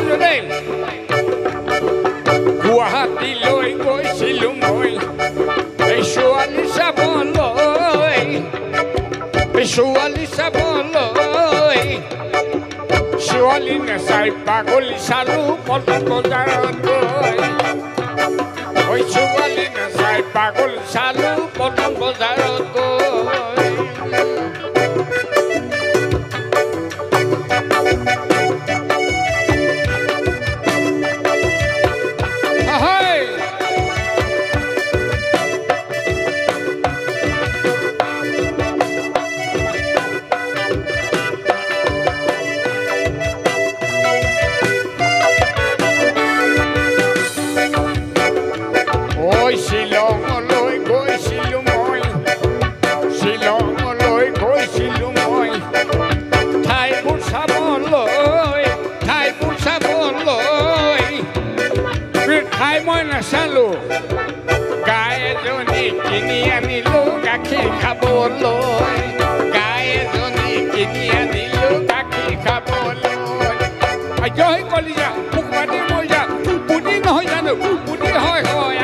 শুনো দেই গুৱাহাটীলৈ গৈছিলোঁ মই এই ছোৱালী চাবলৈ ছোৱালী নেচাই পাগলী চালো পল্টন বজাৰত গৈ ঐ ছোৱালী নেচাই পাগলী চালো পল্টন বজাৰত গৈ গাই এজনী কিনি আনিলো গাখীৰ খাবলৈ গাই এজনী কিনি আনিলো গাখীৰ খাবলৈ জয় কলিজা মোক মাতি মই যা বুদ্ধি নহয় জানো বুদ্ধি হয় হয়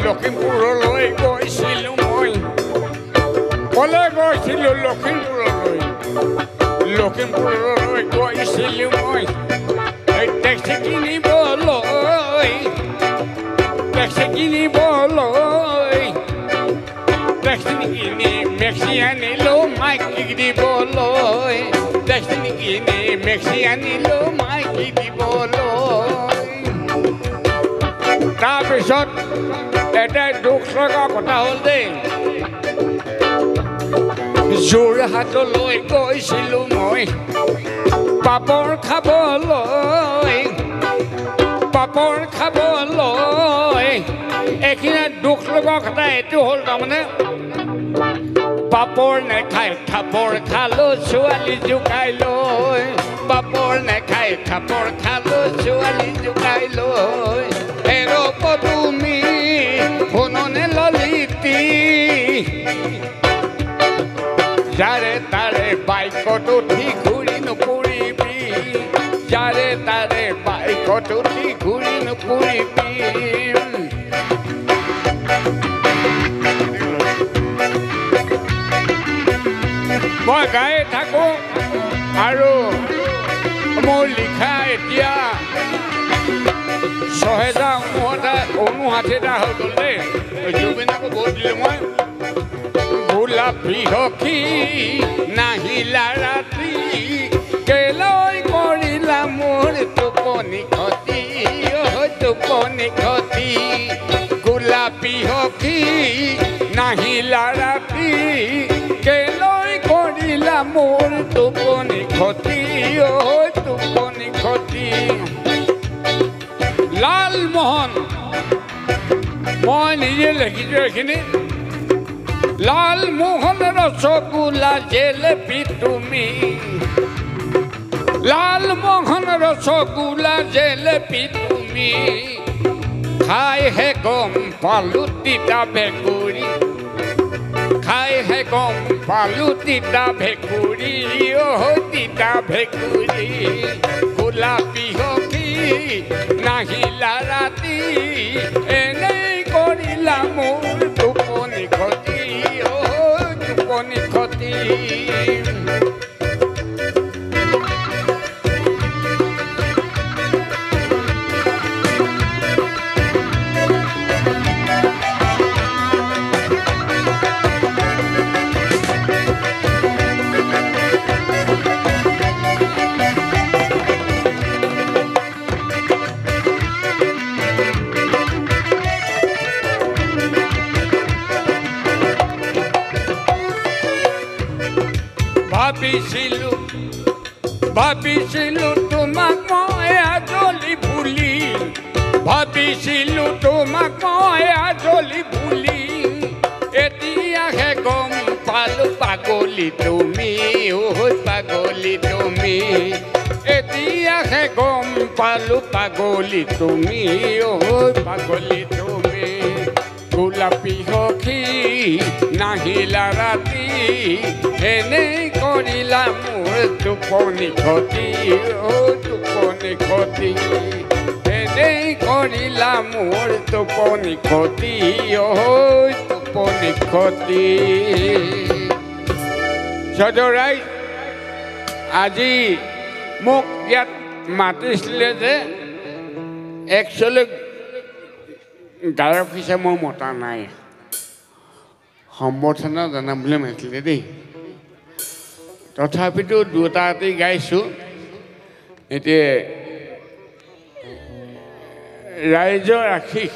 লখিমপুৰলৈ গৈছিলোঁ মই কলে গৈছিলোঁ লখিমপুৰলৈ গৈছিলোঁ মই টেক্সি কিনিবলৈ টেক্সি কিনি মেক্সি আনিলো মাইকি দিবলৈ টেক্সি কিনি মেক্সি আনিলো মাইকি দিবলৈ তাৰপিছত এটাই দুখ লগা কথা হ'ল দেই যোৰহাটলৈ গৈছিলোঁ মই পাপৰ খাবলৈ এইখিনি দুখ লগা কথা এইটো হ'ল তাৰমানে পাপৰ নেখাই থাপৰ খালো ছোৱালী জোকাই লৈ পাপৰ নেখাই থাপৰ খালো ছোৱালী জোকাই লৈ এৰপ তুমি শুননে ললিতি যাৰে তাৰে বাইকত উঠি ঘূৰি নুফুৰিবি যাৰে তাৰে বাইকত উঠি ঘূৰি নুফুৰিবি মই গায়ে থাকোঁ আৰু মোৰ লিখা এতিয়া 6059টা হৈ গ'ল দেই জুবিনকো বহুত দিলোঁ মই গোলাপী সখী নাহিলা ৰাতি কেলৈ কৰিলা মোৰ টোপনি ক্ষতি টোপনি ক্ষতি গোলাপী সখী নাহিলা ৰাতি কেলৈ কৰিলা মোৰ টোপনি ক্ষতি টোপনি ক্ষতি লালমোহন মই নিজে লিখিছোঁ এইখিনি লালমোহন ৰসগোল্লা জেলেপি তুমি লালমোহন ৰসগোল্লা জেলেপি তুমি খাইহে গম পালোঁ তিতা ভেকুৰী খাইহে গম পালোঁ তিতা ভেকুৰী তিতা ভেকুৰী গোলাপী সখী নাহিলা ৰাতি এনেই কৰিলা মোৰ টোপনি ক্ষতি টোপনি ক্ষতি ভাবিছিলোঁ তোমাক মই আজলি বুলি ভাবিছিলোঁ তোমাক মই তুমি ঐ পাগলী তুমি এতিয়াহে গম পালো পাগলী তুমি ঐ পাগলী তুমি গোলাপী সখী নাহিলা ৰাতি এনেই কৰিলা মোৰ টোপনি ক্ষতি টোপনি ক্ষতি এনেই কৰিলা মোৰ টোপনি ক্ষতি টোপনি ক্ষতি সদৰাই আজি মোক ইয়াত মাতিছিলে যে একচুৱেলি গায়ক হিচাপে মই মতা নাই সম্বৰ্ধনা জনাম বুলি মাতিছিলে দেই তথাপিতো দুটা এটি গাইছোঁ এতিয়া ৰাইজৰ আশীষ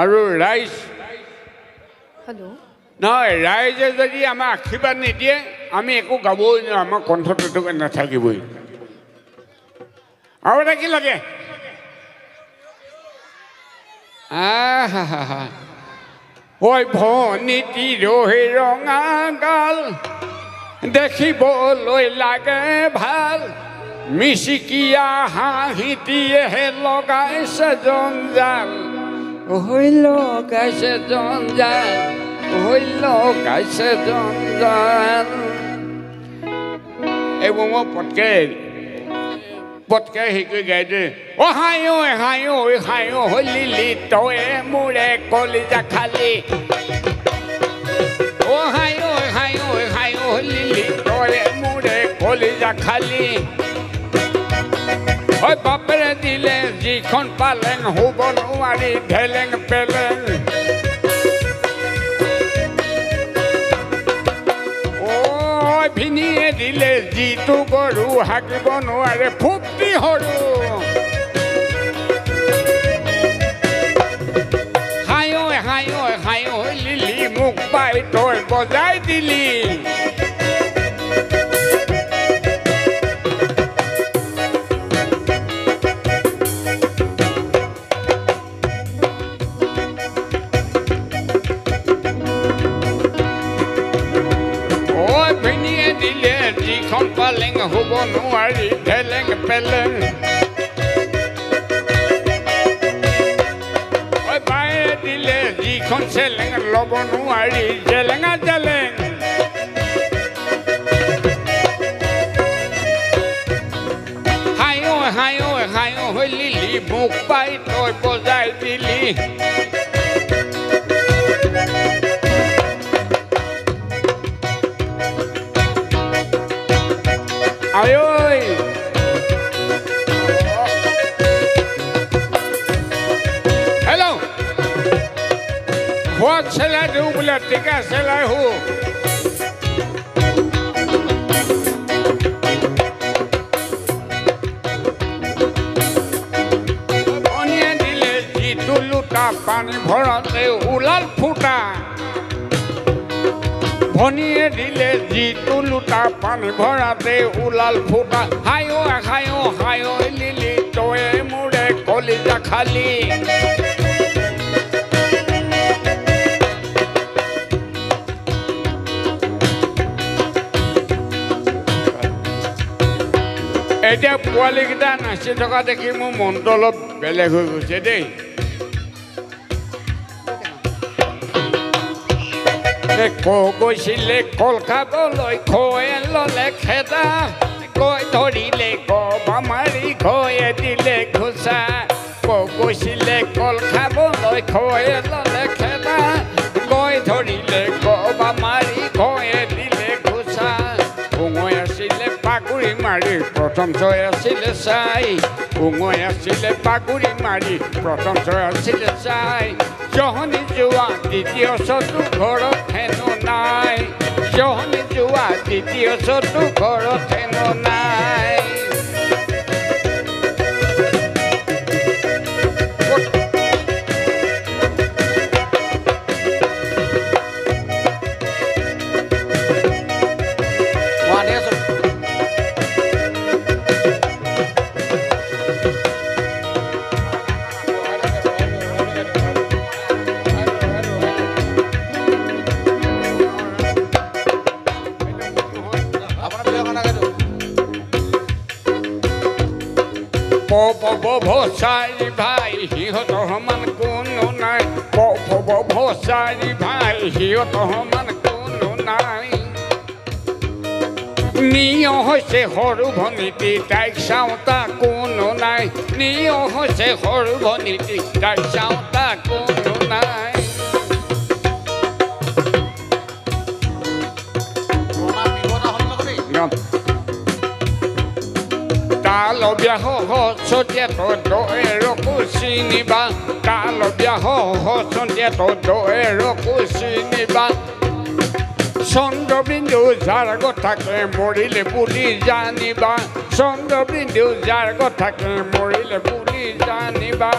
আৰু ৰাইজ নহয় ৰাইজে যদি আমাক আশীৰ্বাদ নিদিয়ে আমি একো গাবই নোৱাৰোঁ আমাৰ কণ্ঠটো নাথাকিবই আৰু এটা কি লাগে ঐ ভনীতি ৰহি ৰঙা গাল দেখিবলৈ লাগে ভাল মিচিকিয়া হাঁহিটিয়েহে লগাইছে জঞ্জাল লগাইছে জঞ্জাল লগাইছে জঞ্জাল এইবোৰ মই পটকে হেৰি গাই দে হাঁহ লিলি তয়ে মোৰে কলিজা খালি হাঁহ লিলি তয়ে মোৰে কলিজা খালি ঐ বাপেৰে দিলে যিখন পালেং শুব নোৱাৰি ঢেলেং পেলেং ভিনিয়ে দিলে যিটো গৰু হাকিব নোৱাৰে ফুটি সৰু হাঁহ লিলি মোক পাই তই বজাই দিলি যিখন পালেং শুব নোৱাৰি ঢেলেং পেলেং বায়ে দিলে যিখন চেলেং ল'ব নোৱাৰি জেলেঙা জেলেং হাঁহ লিলি মোক পাই তই বজাই দিলি আয়ৈ হেল্ল' হোৱাক চেলাই দিওঁ বোলে টিকা চেলাই হো ভনীয়ে দিলে যিটো লোটা পানী ভৰাতে ওলাল ফুটা ভনীয়ে দিলে যিটো লোটা পানী ভৰাতে ওলাল ফুটা হাঁহ লিলি তয়ে মোৰে কলিজা খালি এতিয়া পোৱালীকেইটা নাচি থকা দেখি মোৰ মনটো অলপ বেলেগ হৈ গৈছে দেই গৈছিলে কল খাবলৈ খৈয়ে ল'লে খেদা কৈ ধৰিলে গবা মাৰি খৈয়ে দিলে ঘোচা গৈছিলে কল খাবলৈ খৈয়ে ল'লে খেদা কৈ ধৰিলে গবা মাৰি খৈয়ে দিলে ঘোচা উঙৈ আছিলে পাগুৰি মাৰি প্ৰথম ছয় আছিলে চাই উঙৈ আছিলে পাগুৰি মাৰি প্ৰথম ছয় আছিলে চাই জহনি যোৱা দ্বিতীয় চতু ঘৰত হেনো নাই জহনি যোৱা দ্বিতীয় চতু ঘৰত হেনো নাই ভসাই ভাই সিহঁত সমান কোনো নাই ভসাই ভাই সিহঁত সমান কোনো নাই নিয় হৈছে সৰু ভনীতি তাইক চাওঁতা কোনো নাই নিয় হৈছে সৰু ভনীতি তাইক চাওঁতা কোনো নাই তাল বিয়াহ সতীয়া তদৰকো চিনিবা তাল বিয়াহ সতীয়া তদৰকো চিনিবা চন্দ্ৰবিন্দু যাৰ কথাকে মৰিলে বুলি জানিবা চন্দ্ৰবিন্দু যাৰ কথাকে মৰিলে বুলি জানিবা